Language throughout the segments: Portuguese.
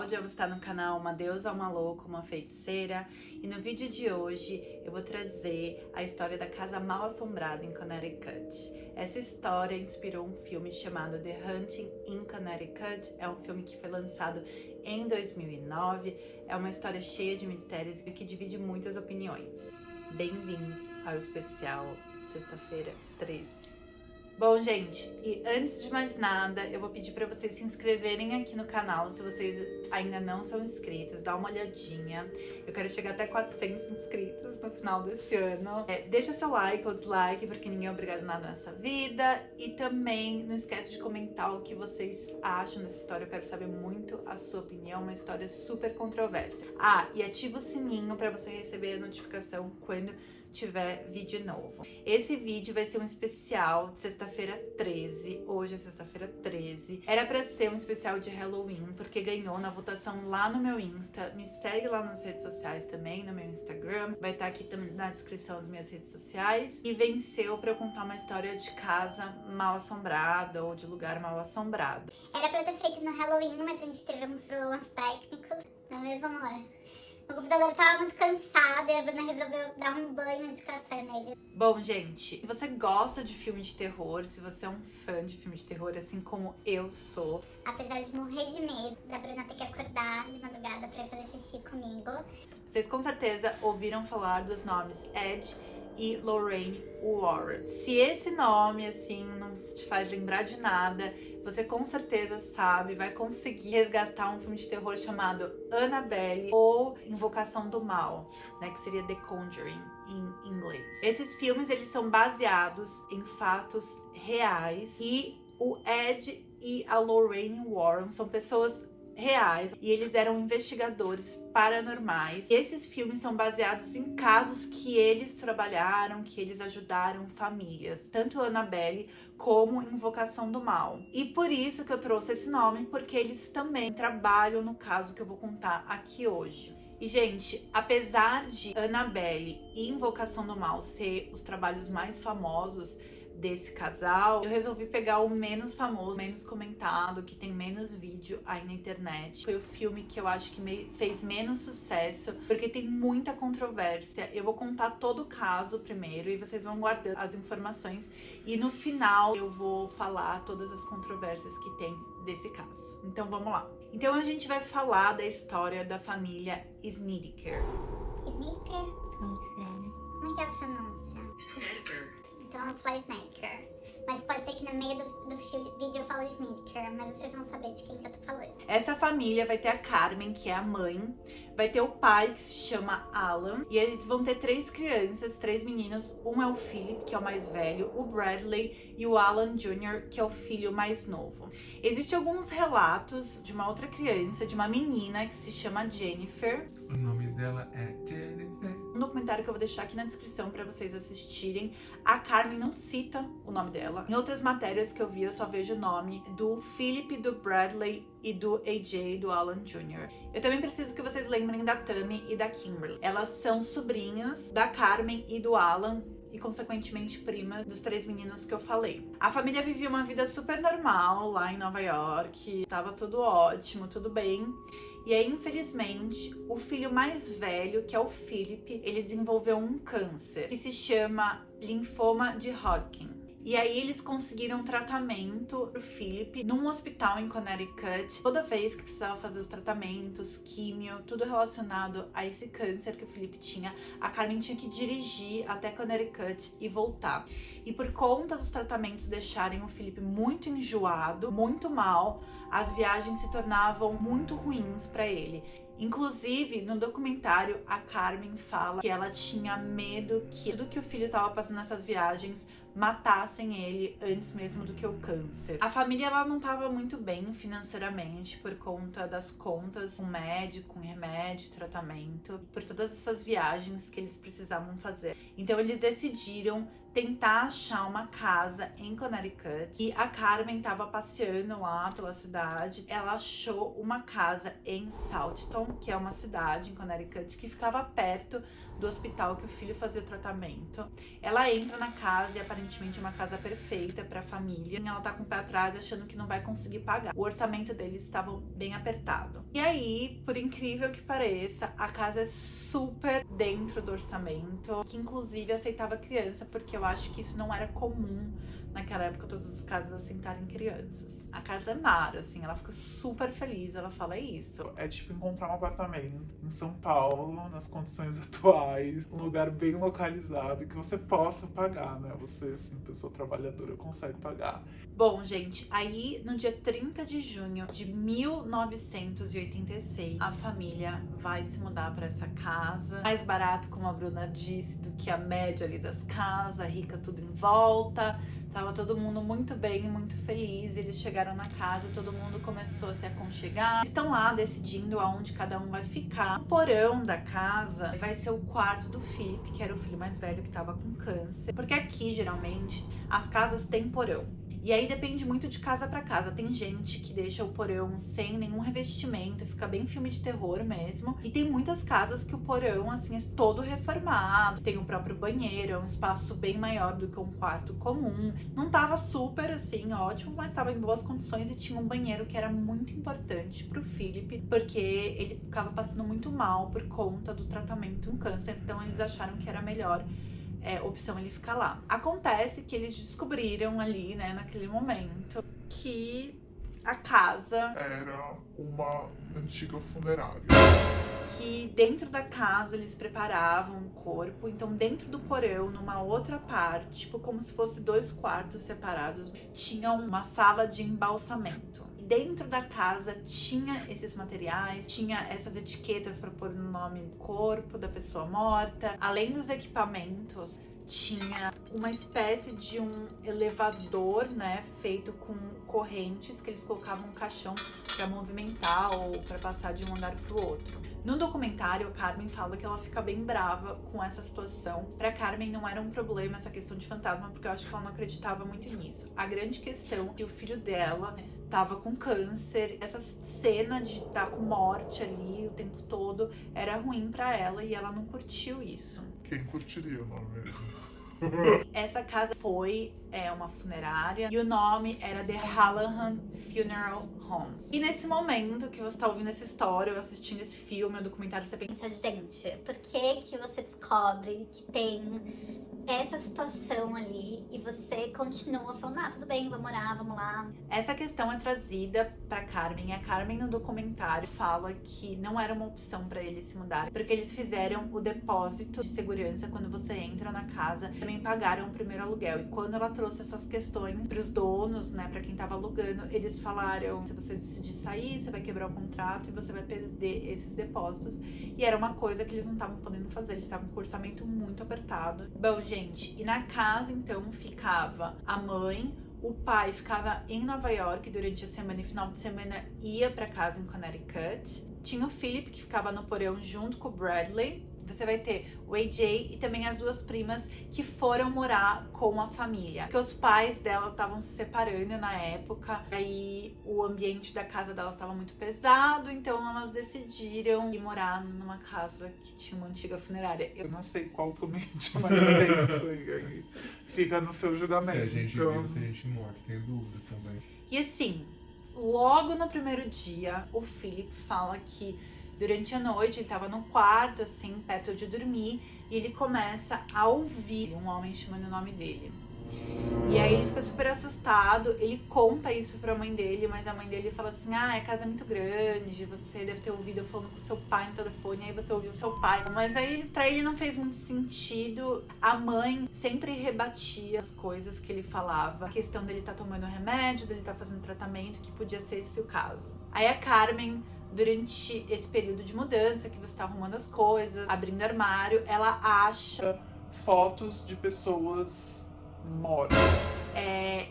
Cláudia, você está no canal Uma Deusa, Uma Louca, Uma Feiticeira. E no vídeo de hoje eu vou trazer a história da Casa Mal Assombrada em Connecticut. Essa história inspirou um filme chamado The Haunting in Connecticut. É um filme que foi lançado em 2009. É uma história cheia de mistérios e que divide muitas opiniões. Bem-vindos ao especial Sexta-feira 13. Bom, gente, e antes de mais nada, eu vou pedir para vocês se inscreverem aqui no canal, se vocês ainda não são inscritos, dá uma olhadinha. Eu quero chegar até 400 inscritos no final desse ano. Deixa seu like ou dislike, porque ninguém é obrigado a nada nessa vida. E também não esquece de comentar o que vocês acham dessa história, eu quero saber muito a sua opinião, uma história super controversa. Ah, e ativa o sininho para você receber a notificação quando tiver vídeo novo. Esse vídeo vai ser um especial de sexta-feira 13, hoje é sexta-feira 13. Era pra ser um especial de Halloween, porque ganhou na votação lá no meu Insta. Me segue lá nas redes sociais também, no meu Instagram. Vai estar aqui também na descrição as minhas redes sociais. E venceu pra eu contar uma história de casa mal assombrada ou de lugar mal assombrado. Era pra eu ter feito no Halloween, mas a gente teve alguns problemas técnicos na mesma hora. Meu computador tava muito cansado e a Bruna resolveu dar um banho de café nele. Bom, gente, se você gosta de filme de terror, se você é um fã de filme de terror, assim como eu sou, Apesar de morrer de medo da Bruna ter que acordar de madrugada pra ir fazer xixi comigo, vocês com certeza ouviram falar dos nomes Ed e Lorraine Warren. Se esse nome, assim, não te faz lembrar de nada, você com certeza sabe, vai conseguir resgatar um filme de terror chamado Annabelle ou Invocação do Mal, né, que seria The Conjuring em inglês. Esses filmes, eles são baseados em fatos reais e o Ed e a Lorraine Warren são pessoas reais e eles eram investigadores paranormais. E esses filmes são baseados em casos que eles trabalharam, que eles ajudaram famílias, tanto Annabelle como Invocação do Mal. E por isso que eu trouxe esse nome, porque eles também trabalham no caso que eu vou contar aqui hoje. E, gente, apesar de Annabelle e Invocação do Mal ser os trabalhos mais famosos desse casal, eu resolvi pegar o menos famoso, menos comentado, que tem menos vídeo aí na internet. Foi o filme que eu acho que fez menos sucesso, porque tem muita controvérsia. Eu vou contar todo o caso primeiro e vocês vão guardando as informações e no final eu vou falar todas as controvérsias que tem desse caso. Então vamos lá. Então a gente vai falar da história da família Snedeker. Sneaker? Como é que é a pronúncia? Snedeker. Então eu vou falar Snedeker. Mas pode ser que no meio do vídeo eu falo Snedeker, mas vocês vão saber de quem que eu tô falando. Essa família vai ter a Carmen, que é a mãe, vai ter o pai, que se chama Alan, e eles vão ter 3 crianças, 3 meninos. Um é o Philip, que é o mais velho, o Bradley e o Alan Jr., que é o filho mais novo. Existem alguns relatos de uma outra criança, de uma menina que se chama Jennifer. O nome dela é Jennifer. Um documentário que eu vou deixar aqui na descrição para vocês assistirem. A Carmen não cita o nome dela. Em outras matérias que eu vi, eu só vejo o nome do Philip, do Bradley e do AJ, do Alan Jr. Eu também preciso que vocês lembrem da Tammy e da Kimberly. Elas são sobrinhas da Carmen e do Alan e, consequentemente, primas dos 3 meninos que eu falei. A família vivia uma vida super normal lá em Nova York. Tava tudo ótimo, tudo bem. E aí, infelizmente, o filho mais velho, que é o Philip, ele desenvolveu um câncer que se chama linfoma de Hodgkin. E aí eles conseguiram tratamento pro Philip num hospital em Connecticut. Toda vez que precisava fazer os tratamentos, químio, tudo relacionado a esse câncer que o Philip tinha, a Carmen tinha que dirigir até Connecticut e voltar. E por conta dos tratamentos deixarem o Philip muito enjoado, muito mal, as viagens se tornavam muito ruins para ele. Inclusive, no documentário, a Carmen fala que ela tinha medo que tudo que o filho estava passando nessas viagens matassem ele antes mesmo do que o câncer. A família, ela não estava muito bem financeiramente por conta das contas com médico, com remédio, tratamento, por todas essas viagens que eles precisavam fazer. Então eles decidiram tentar achar uma casa em Connecticut e a Carmen estava passeando lá pela cidade. Ela achou uma casa em Southton, que é uma cidade em Connecticut que ficava perto do hospital que o filho fazia o tratamento. Ela entra na casa e aparentemente é uma casa perfeita para a família. Ela tá com o pé atrás achando que não vai conseguir pagar. O orçamento deles estava bem apertado. E aí, por incrível que pareça, a casa é super dentro do orçamento, que inclusive aceitava criança, porque eu acho que isso não era comum naquela época, todas as casas aceitarem crianças. A casa é Mara, assim, ela fica super feliz, ela fala isso. É tipo encontrar um apartamento em São Paulo, nas condições atuais, um lugar bem localizado que você possa pagar, né? Você, assim, pessoa trabalhadora, consegue pagar. Bom, gente, aí no dia 30 de junho de 1986, a família vai se mudar para essa casa. Mais barato, como a Bruna disse, do que a média ali das casas, rica tudo em volta. Tava todo mundo muito bem, muito feliz. Eles chegaram na casa, todo mundo começou a se aconchegar. Estão lá decidindo aonde cada um vai ficar. O porão da casa vai ser o quarto do Philip, que era o filho mais velho que tava com câncer. Porque aqui, geralmente, as casas têm porão. E aí depende muito de casa pra casa. Tem gente que deixa o porão sem nenhum revestimento, fica bem filme de terror mesmo. E tem muitas casas que o porão, assim, é todo reformado. Tem o próprio banheiro, é um espaço bem maior do que um quarto comum. Não tava super, assim, ótimo, mas tava em boas condições e tinha um banheiro que era muito importante pro Philip, porque ele ficava passando muito mal por conta do tratamento com câncer. Então eles acharam que era melhor opção ele ficar lá. Acontece que eles descobriram ali, né, naquele momento, que a casa era uma antiga funerária. Que dentro da casa eles preparavam o corpo, então dentro do porão, numa outra parte, tipo como se fosse 2 quartos separados, tinha uma sala de embalsamento. Dentro da casa tinha esses materiais, tinha essas etiquetas para pôr no nome do corpo da pessoa morta. Além dos equipamentos, tinha uma espécie de um elevador, né, feito com correntes que eles colocavam no caixão para movimentar ou para passar de um andar para o outro. No documentário, a Carmen fala que ela fica bem brava com essa situação. Pra Carmen não era um problema essa questão de fantasma, porque eu acho que ela não acreditava muito nisso. A grande questão é que o filho dela tava com câncer. Essa cena de estar com morte ali o tempo todo era ruim pra ela e ela não curtiu isso. Quem curtiria, não é mesmo? Essa casa foi uma funerária e o nome era The Hallahan Funeral Home. E nesse momento que você tá ouvindo essa história, ou assistindo esse filme, o documentário, você pensa, Gente, por que que você descobre que tem essa situação ali e você continua falando, tudo bem, vamos morar, vamos lá. Essa questão é trazida pra Carmen. E a Carmen no documentário fala que não era uma opção pra eles se mudarem, porque eles fizeram o depósito de segurança quando você entra na casa, também pagaram o primeiro aluguel. E quando ela trouxe essas questões pros donos, né, pra quem tava alugando, eles falaram, se você decidir sair, você vai quebrar o contrato e você vai perder esses depósitos. E era uma coisa que eles não estavam podendo fazer, eles estavam com o orçamento muito apertado. Bom, gente, e na casa então ficava a mãe, o pai ficava em Nova York durante a semana e final de semana ia pra casa em Connecticut. Tinha o Philip que ficava no porão junto com o Bradley. Você vai ter o AJ e também as 2 primas que foram morar com a família. Porque os pais dela estavam se separando na época. Aí o ambiente da casa delas estava muito pesado. Então elas decidiram ir morar numa casa que tinha uma antiga funerária. Eu não sei qual que eu menti mais tenso aí. Fica no seu julgamento. Se a gente viu, se a gente mostra, tem dúvida também. E assim, logo no primeiro dia, o Philip fala que durante a noite ele tava no quarto, assim, perto de dormir, e ele começa a ouvir um homem chamando o nome dele. E aí ele fica super assustado, ele conta isso pra mãe dele, mas a mãe dele fala assim, a casa é muito grande, você deve ter ouvido eu falando com seu pai no telefone, aí você ouviu seu pai. Mas aí pra ele não fez muito sentido, a mãe sempre rebatia as coisas que ele falava, a questão dele tá tomando remédio, dele tá fazendo tratamento, que podia ser esse o caso. Aí a Carmen, durante esse período de mudança, que você tá arrumando as coisas, abrindo armário, ela acha fotos de pessoas mortas.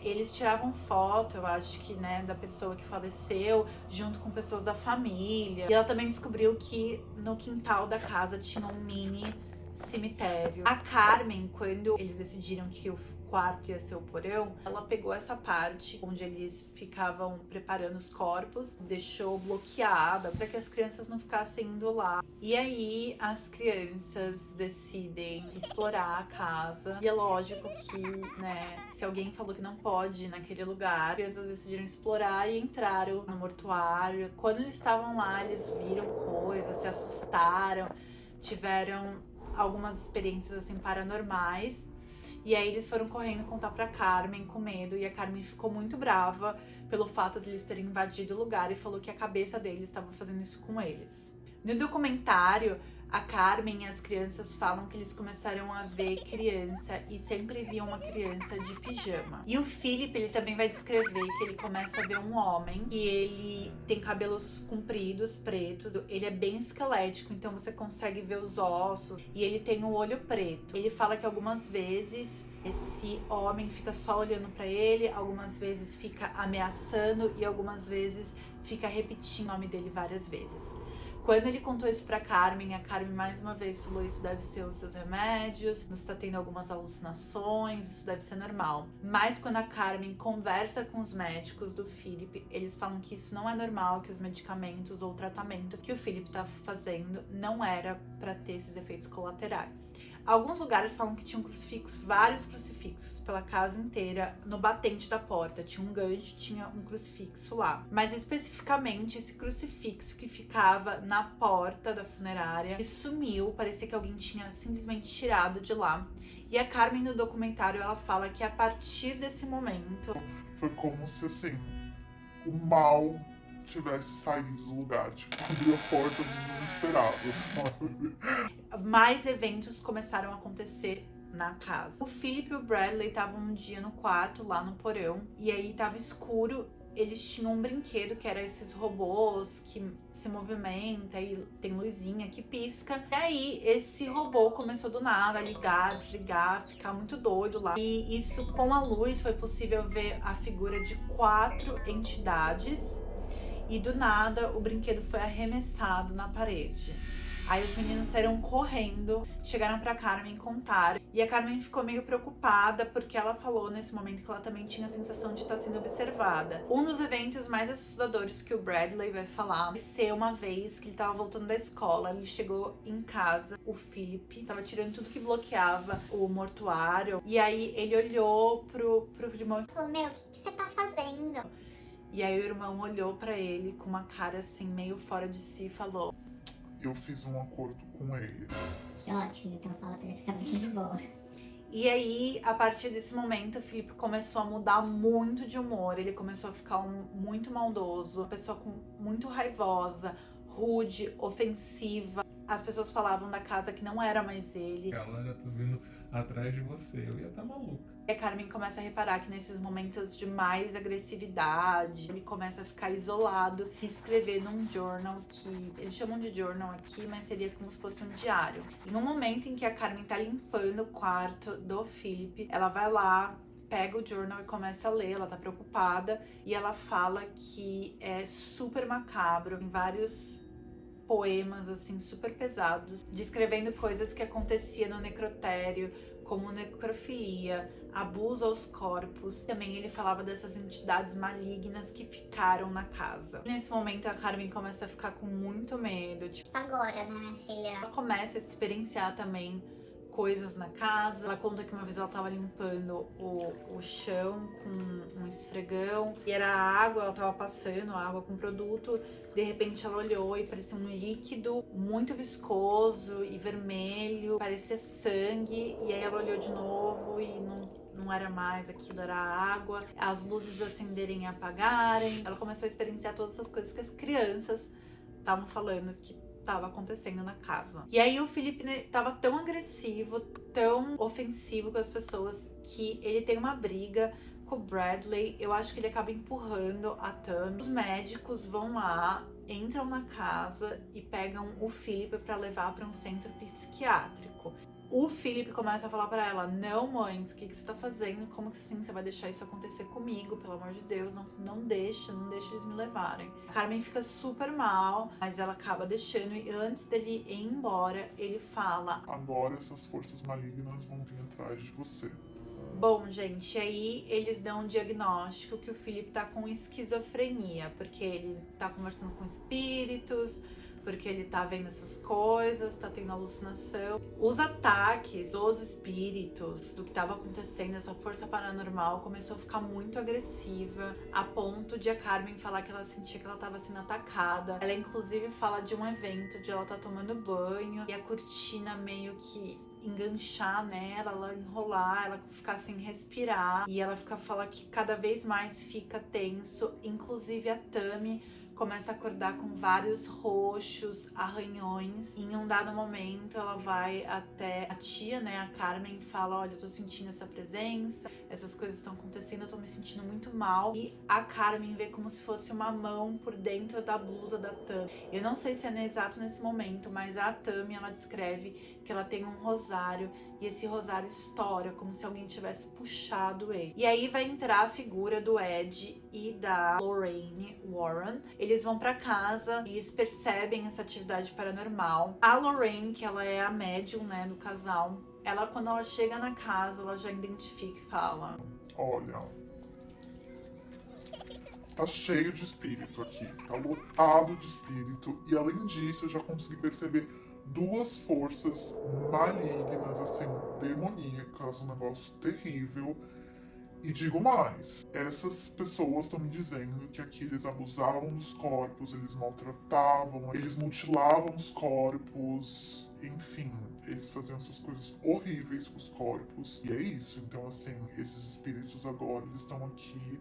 Eles tiravam foto, eu acho que, né, da pessoa que faleceu, junto com pessoas da família. E ela também descobriu que no quintal da casa tinha um mini cemitério. A Carmen, quando eles decidiram que o quarto ia ser o porão, ela pegou essa parte onde eles ficavam preparando os corpos, deixou bloqueada para que as crianças não ficassem indo lá. E aí as crianças decidem explorar a casa. E é lógico que, né, se alguém falou que não pode ir naquele lugar, as crianças decidiram explorar e entraram no mortuário. Quando eles estavam lá, eles viram coisas, se assustaram, tiveram algumas experiências assim paranormais. E aí eles foram correndo contar pra Carmen com medo, e a Carmen ficou muito brava pelo fato de eles terem invadido o lugar e falou que a cabeça deles estava fazendo isso com eles. No documentário, a Carmen e as crianças falam que eles começaram a ver criança e sempre viam uma criança de pijama. E o Philip, ele também vai descrever que ele começa a ver um homem e ele tem cabelos compridos, pretos. Ele é bem esquelético, então você consegue ver os ossos, e ele tem o olho preto. Ele fala que algumas vezes esse homem fica só olhando pra ele, algumas vezes fica ameaçando e algumas vezes fica repetindo o nome dele várias vezes. Quando ele contou isso pra Carmen, a Carmen mais uma vez falou: isso deve ser os seus remédios, você tá tendo algumas alucinações, isso deve ser normal. Mas quando a Carmen conversa com os médicos do Philip, eles falam que isso não é normal, que os medicamentos ou o tratamento que o Philip tá fazendo não era pra ter esses efeitos colaterais. Alguns lugares falam que tinha um crucifixo, vários crucifixos pela casa inteira, no batente da porta. Tinha um gancho, tinha um crucifixo lá. Mas especificamente esse crucifixo que ficava na porta da funerária sumiu, parecia que alguém tinha simplesmente tirado de lá. E a Carmen, no documentário, ela fala que a partir desse momento... Foi como se, assim, o mal tivesse saído do lugar, tipo, abriu a porta dos desesperados, sabe? Mais eventos começaram a acontecer na casa. O Philip e o Bradley estavam um dia no quarto, lá no porão, e aí tava escuro. Eles tinham um brinquedo que era esses robôs que se movimenta e tem luzinha que pisca. E aí esse robô começou do nada a ligar, desligar, ficar muito doido lá. E isso, com a luz, foi possível ver a figura de 4 entidades. E do nada o brinquedo foi arremessado na parede. Aí os meninos saíram correndo, chegaram pra Carmen e contaram. E a Carmen ficou meio preocupada, porque ela falou nesse momento que ela também tinha a sensação de estar sendo observada. Um dos eventos mais assustadores que o Bradley vai falar vai ser uma vez que ele tava voltando da escola. Ele chegou em casa, o Philip tava tirando tudo que bloqueava o mortuário. E aí ele olhou pro irmão e Falou: meu, o que você tá fazendo? E aí o irmão olhou pra ele com uma cara assim, meio fora de si e falou: Eu fiz um acordo com ele. Que ótimo, então fala pra ele ficar bem de boa. E aí, a partir desse momento, o Felipe começou a mudar muito de humor. Ele começou a ficar muito maldoso, uma pessoa muito raivosa, rude, ofensiva. As pessoas falavam da casa que não era mais ele. Ela já tá vindo atrás de você, eu ia estar maluca. E a Carmen começa a reparar que nesses momentos de mais agressividade, ele começa a ficar isolado e escrever num journal, que eles chamam de journal aqui, mas seria como se fosse um diário. Em um momento em que a Carmen tá limpando o quarto do Philip, ela vai lá, pega o journal e começa a ler. Ela tá preocupada e ela fala que é super macabro, tem vários poemas assim super pesados, descrevendo coisas que aconteciam no necrotério, como necrofilia, abuso aos corpos. Também ele falava dessas entidades malignas que ficaram na casa. Nesse momento a Carmen começa a ficar com muito medo. Agora, né, minha filha? Ela começa a experienciar também coisas na casa. Ela conta que uma vez ela tava limpando o chão com um esfregão e era água, ela tava passando água com produto. De repente ela olhou e parecia um líquido muito viscoso e vermelho, parecia sangue. E aí ela olhou de novo e não era mais aquilo, era água. As luzes acenderem e apagarem. Ela começou a experienciar todas essas coisas que as crianças estavam falando que estava acontecendo na casa. E aí o Felipe tava tão agressivo, tão ofensivo com as pessoas, que ele tem uma briga com o Bradley. Eu acho que ele acaba empurrando a Tammy. Os médicos vão lá, entram na casa e pegam o Felipe para levar para um centro psiquiátrico. O Felipe começa a falar pra ela: não, mães, o que você tá fazendo? Como que sim, você vai deixar isso acontecer comigo? Pelo amor de Deus, não deixa eles me levarem. A Carmen fica super mal, mas ela acaba deixando. E antes dele ir embora, ele fala: Agora essas forças malignas vão vir atrás de você. Bom, gente, aí eles dão um diagnóstico que o Philip tá com esquizofrenia, porque ele tá conversando com espíritos, porque ele tá vendo essas coisas, tá tendo alucinação. Os ataques dos espíritos, do que tava acontecendo, essa força paranormal começou a ficar muito agressiva, a ponto de a Carmen falar que ela sentia que ela tava sendo atacada. Ela inclusive fala de um evento de ela tá tomando banho e a cortina meio que enganchar nela, ela enrolar, ela ficar sem respirar e ela fala que cada vez mais fica tenso, inclusive a Tammy começa a acordar com vários roxos, arranhões. Em um dado momento, ela vai até a tia, né, a Carmen, e fala: olha, eu tô sentindo essa presença, essas coisas estão acontecendo, eu tô me sentindo muito mal. E a Carmen vê como se fosse uma mão por dentro da blusa da Tammy. Eu não sei se é exato nesse momento, mas a Tammy, ela descreve que ela tem um rosário e esse rosário estoura, como se alguém tivesse puxado ele. E aí vai entrar a figura do Ed e da Lorraine Warren. Eles vão pra casa, eles percebem essa atividade paranormal. A Lorraine, que ela é a médium, né, do casal, ela, quando ela chega na casa, ela já identifica e fala: olha, tá cheio de espírito aqui, tá lotado de espírito, e além disso eu já consegui perceber duas forças malignas, assim, demoníacas, um negócio terrível. E digo mais, essas pessoas estão me dizendo que aqui eles abusavam dos corpos, eles maltratavam, eles mutilavam os corpos, enfim, eles faziam essas coisas horríveis com os corpos. E é isso, então assim, esses espíritos agora, eles estão aqui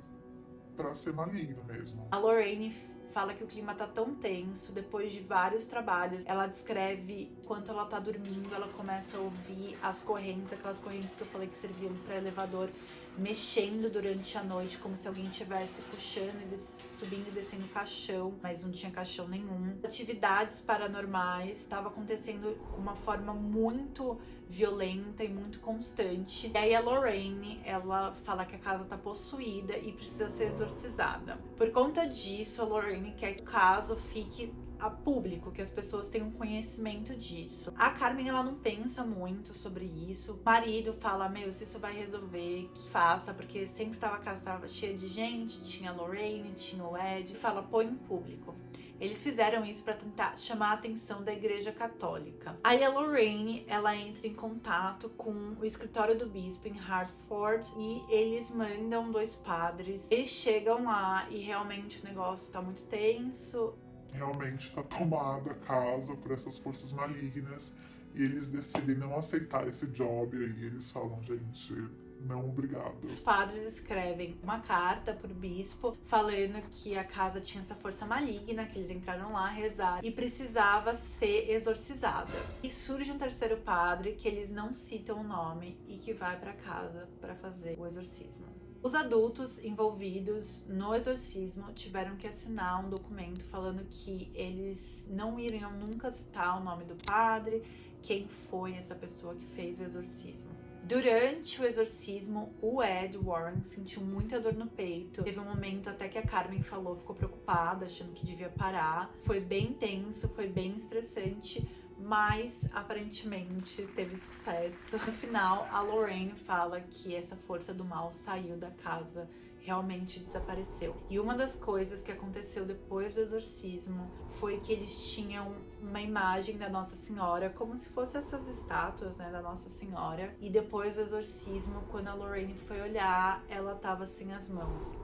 pra ser maligno mesmo. A Lorraine fala que o clima tá tão tenso, depois de vários trabalhos. Ela descreve enquanto ela tá dormindo, ela começa a ouvir as correntes, aquelas correntes que eu falei que serviam para elevador, mexendo durante a noite, como se alguém estivesse puxando e subindo e descendo o caixão, mas não tinha caixão nenhum. Atividades paranormais estavam acontecendo de uma forma muito violenta e muito constante. E aí a Lorraine, ela fala que a casa tá possuída e precisa ser exorcizada. Por conta disso, a Lorraine quer que o caso fique a público, que as pessoas tenham conhecimento disso. A Carmen, ela não pensa muito sobre isso. O marido fala: meu, se isso vai resolver, que faça, porque sempre a casa tava cheia de gente, tinha a Lorraine, tinha o Ed. Fala: põe em público. Eles fizeram isso para tentar chamar a atenção da Igreja Católica. Aí a Lorraine, ela entra em contato com o escritório do bispo em Hartford e eles mandam 2 padres. Eles chegam lá e realmente o negócio tá muito tenso. Realmente está tomada a casa por essas forças malignas e eles decidem não aceitar esse job. E aí eles falam: gente, não, obrigado. Os padres escrevem uma carta pro bispo falando que a casa tinha essa força maligna, que eles entraram lá, rezaram e precisava ser exorcizada. E surge um 3º padre que eles não citam o nome e que vai pra casa para fazer o exorcismo. Os adultos envolvidos no exorcismo tiveram que assinar um documento falando que eles não iriam nunca citar o nome do padre, quem foi essa pessoa que fez o exorcismo. Durante o exorcismo, o Ed Warren sentiu muita dor no peito. Teve um momento até que a Carmen falou, ficou preocupada, achando que devia parar. Foi bem tenso, foi bem estressante, mas aparentemente teve sucesso. No final, a Lorraine fala que essa força do mal saiu da casa, realmente desapareceu. E uma das coisas que aconteceu depois do exorcismo foi que eles tinham uma imagem da Nossa Senhora, como se fossem essas estátuas, né, da Nossa Senhora. E depois do exorcismo, quando a Lorraine foi olhar, ela tava sem as mãos.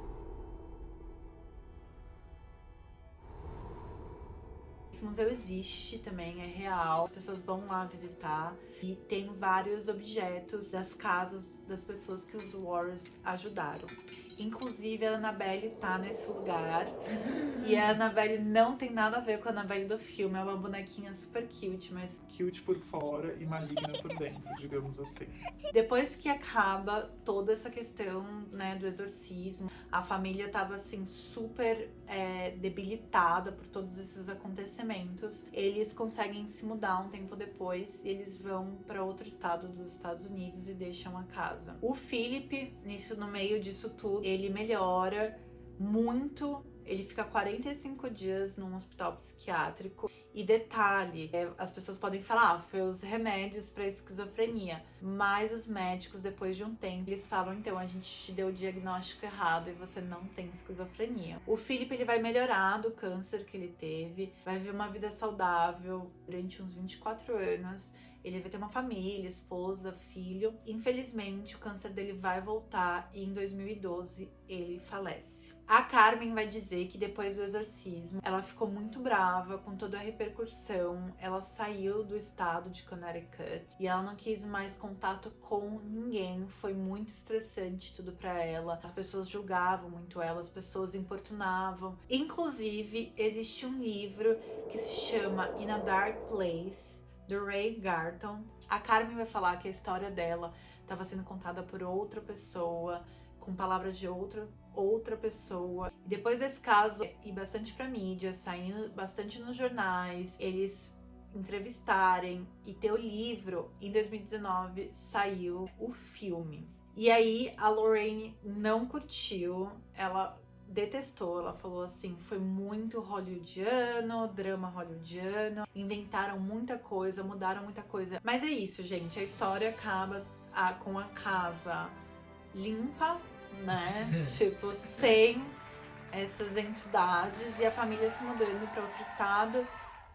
Esse museu existe também, é real, as pessoas vão lá visitar e tem vários objetos das casas das pessoas que os Warrens ajudaram. Inclusive a Annabelle tá nesse lugar e a Annabelle não tem nada a ver com a Annabelle do filme, é uma bonequinha super cute, mas Cute por fora e maligna por dentro, digamos assim. depois que acaba toda essa questão, né, do exorcismo, a família tava assim super debilitada por todos esses acontecimentos. Eles conseguem se mudar um tempo depois e eles vão para outro estado dos Estados Unidos e deixam a casa. O Philip, no meio disso tudo, ele melhora muito. ele fica 45 dias num hospital psiquiátrico. E detalhe, as pessoas podem falar, foi os remédios para esquizofrenia. Mas os médicos, depois de um tempo, eles falam, então, a gente te deu o diagnóstico errado e você não tem esquizofrenia. O Philip, ele vai melhorar do câncer que ele teve, vai viver uma vida saudável durante uns 24 anos. Ele vai ter uma família, esposa, filho. Infelizmente, o câncer dele vai voltar e em 2012 ele falece. A Carmen vai dizer que depois do exorcismo, ela ficou muito brava com toda a repercussão. Ela saiu do estado de Connecticut e ela não quis mais contato com ninguém. Foi muito estressante tudo pra ela. As pessoas julgavam muito ela, as pessoas importunavam. Inclusive, existe um livro que se chama In a Dark Place, do Ray Garton. A Carmen vai falar que a história dela estava sendo contada por outra pessoa, com palavras de outra pessoa. E depois desse caso, ir bastante pra mídia, saindo bastante nos jornais, eles entrevistarem e ter o livro, em 2019 saiu o filme. E aí a Lorraine não curtiu, ela detestou, ela falou assim, foi muito hollywoodiano, drama hollywoodiano, inventaram muita coisa, mudaram muita coisa. Mas é isso, gente, a história acaba com a casa limpa, né? Tipo, sem essas entidades e a família se mudando para outro estado.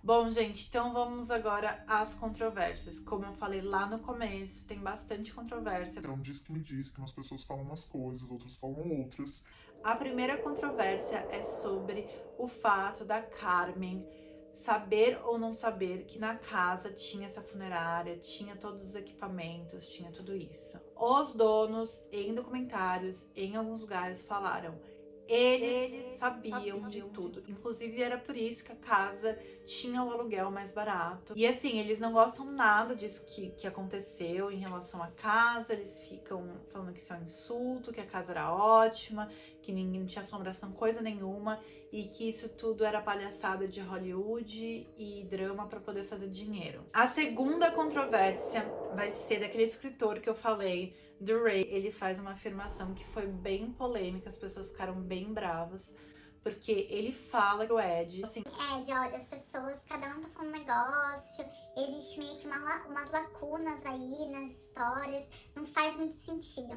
Bom, gente, então vamos agora às controvérsias. Como eu falei lá no começo, tem bastante controvérsia. Então, diz que me diz que umas pessoas falam umas coisas, outras falam outras. A primeira controvérsia é sobre o fato da Carmen saber ou não saber que na casa tinha essa funerária, tinha todos os equipamentos, tinha tudo isso. Os donos, em documentários, em alguns lugares, falaram: eles sabiam de tudo. Inclusive, era por isso que a casa tinha o aluguel mais barato. E assim, eles não gostam nada disso que aconteceu em relação à casa. Eles ficam falando que isso é um insulto, que a casa era ótima, que ninguém não tinha assombração, coisa nenhuma. E que isso tudo era palhaçada de Hollywood e drama para poder fazer dinheiro. A segunda controvérsia vai ser daquele escritor que eu falei, do Ray. Ele faz uma afirmação que foi bem polêmica, as pessoas ficaram bem bravas, porque ele fala pro Ed, assim... Ed, olha, as pessoas, cada um tá falando um negócio, existe meio que umas lacunas aí nas histórias, não faz muito sentido.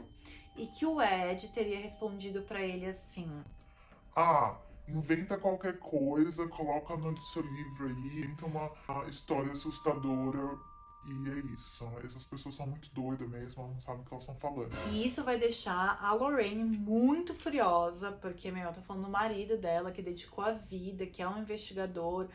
E que o Ed teria respondido pra ele assim... Inventa qualquer coisa, coloca no seu livro aí, inventa uma história assustadora. E é isso, essas pessoas são muito doidas mesmo, elas não sabem o que elas estão falando. E isso vai deixar a Lorraine muito furiosa, porque, tá falando do marido dela, que dedicou a vida, que é um investigador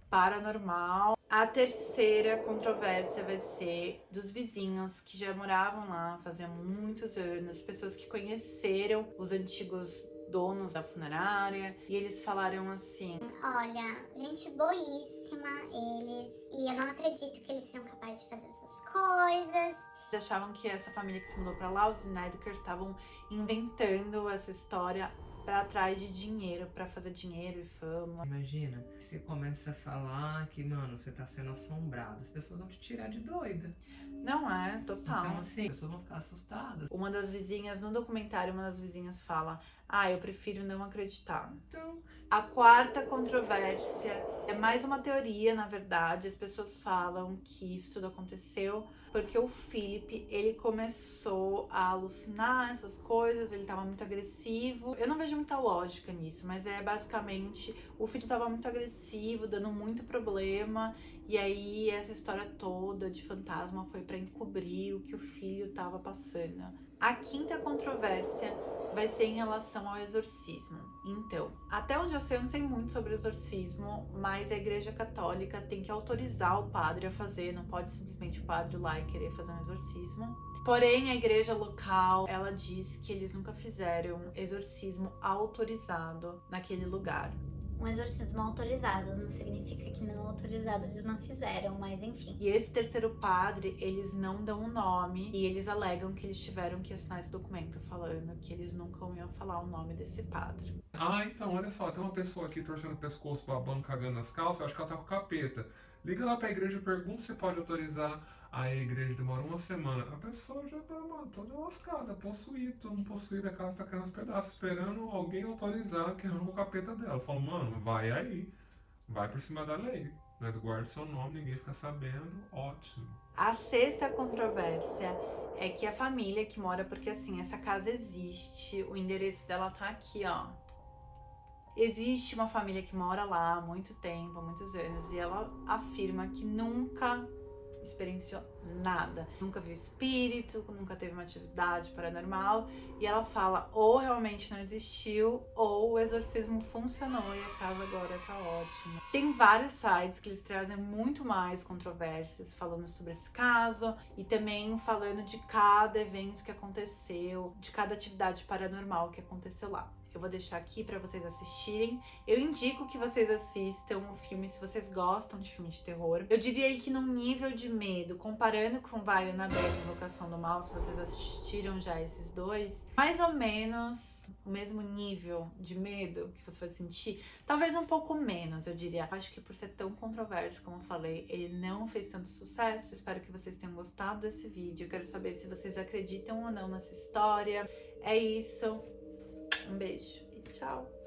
paranormal. A terceira controvérsia vai ser dos vizinhos que já moravam lá fazia muitos anos, pessoas que conheceram os antigos donos da funerária, e eles falaram assim: olha, gente boíssima eles, e eu não acredito que eles seriam capazes de fazer essas coisas. Eles achavam que essa família que se mudou pra lá, os Snedekers, estavam inventando essa história pra atrás de dinheiro, pra fazer dinheiro e fama. Imagina, você começa a falar que, você tá sendo assombrado, as pessoas vão te tirar de doida. Não é, total. Então, assim, as pessoas vão ficar assustadas. Uma das vizinhas, no documentário, uma das vizinhas fala: eu prefiro não acreditar. Então, a quarta controvérsia é mais uma teoria, na verdade. As pessoas falam que isso tudo aconteceu porque o Philip, ele começou a alucinar essas coisas, ele tava muito agressivo. Eu não vejo muita lógica nisso, mas é basicamente, o Philip tava muito agressivo, dando muito problema, e aí essa história toda de fantasma foi pra encobrir o que o filho tava passando. A quinta controvérsia vai ser em relação ao exorcismo. Então, até onde eu não sei muito sobre exorcismo, mas a Igreja Católica tem que autorizar o padre a fazer, não pode simplesmente o padre ir lá e querer fazer um exorcismo. Porém, a igreja local, ela diz que eles nunca fizeram um exorcismo autorizado naquele lugar. Um exorcismo autorizado não significa que não autorizado eles não fizeram, mas enfim. E esse terceiro padre, eles não dão um nome e eles alegam que eles tiveram que assinar esse documento falando que eles nunca iam falar o nome desse padre. Então, olha só, tem uma pessoa aqui torcendo o pescoço, babando, cagando nas calças, eu acho que ela tá com capeta. Liga lá pra igreja e pergunta se pode autorizar Aí a igreja demora uma semana. A pessoa já tá, mano, toda lascada, possuída, todo mundo possuído, a casa tá caindo aos pedaços, esperando alguém autorizar que arranca o capeta dela. Fala, mano, vai aí, vai por cima da lei. Mas guarda seu nome, ninguém fica sabendo, ótimo. A sexta controvérsia é que a família que mora, porque assim, essa casa existe, o endereço dela tá aqui, ó. Existe uma família que mora lá há muito tempo, há muitos anos, e ela afirma que nunca experienciou nada. Nunca viu espírito, nunca teve uma atividade paranormal. E ela fala, ou realmente não existiu, ou o exorcismo funcionou e a casa agora tá ótima. Tem vários sites que eles trazem muito mais controvérsias falando sobre esse caso e também falando de cada evento que aconteceu, de cada atividade paranormal que aconteceu lá. Eu vou deixar aqui pra vocês assistirem. Eu indico que vocês assistam o filme se vocês gostam de filme de terror. Eu diria aí que num nível de medo, comparando com Vai Annabelle e Invocação do Mal, se vocês assistiram já esses dois, mais ou menos o mesmo nível de medo que você vai sentir, talvez um pouco menos, eu diria. Acho que por ser tão controverso, como eu falei, ele não fez tanto sucesso. Espero que vocês tenham gostado desse vídeo. Eu quero saber se vocês acreditam ou não nessa história. É isso. Um beijo e tchau!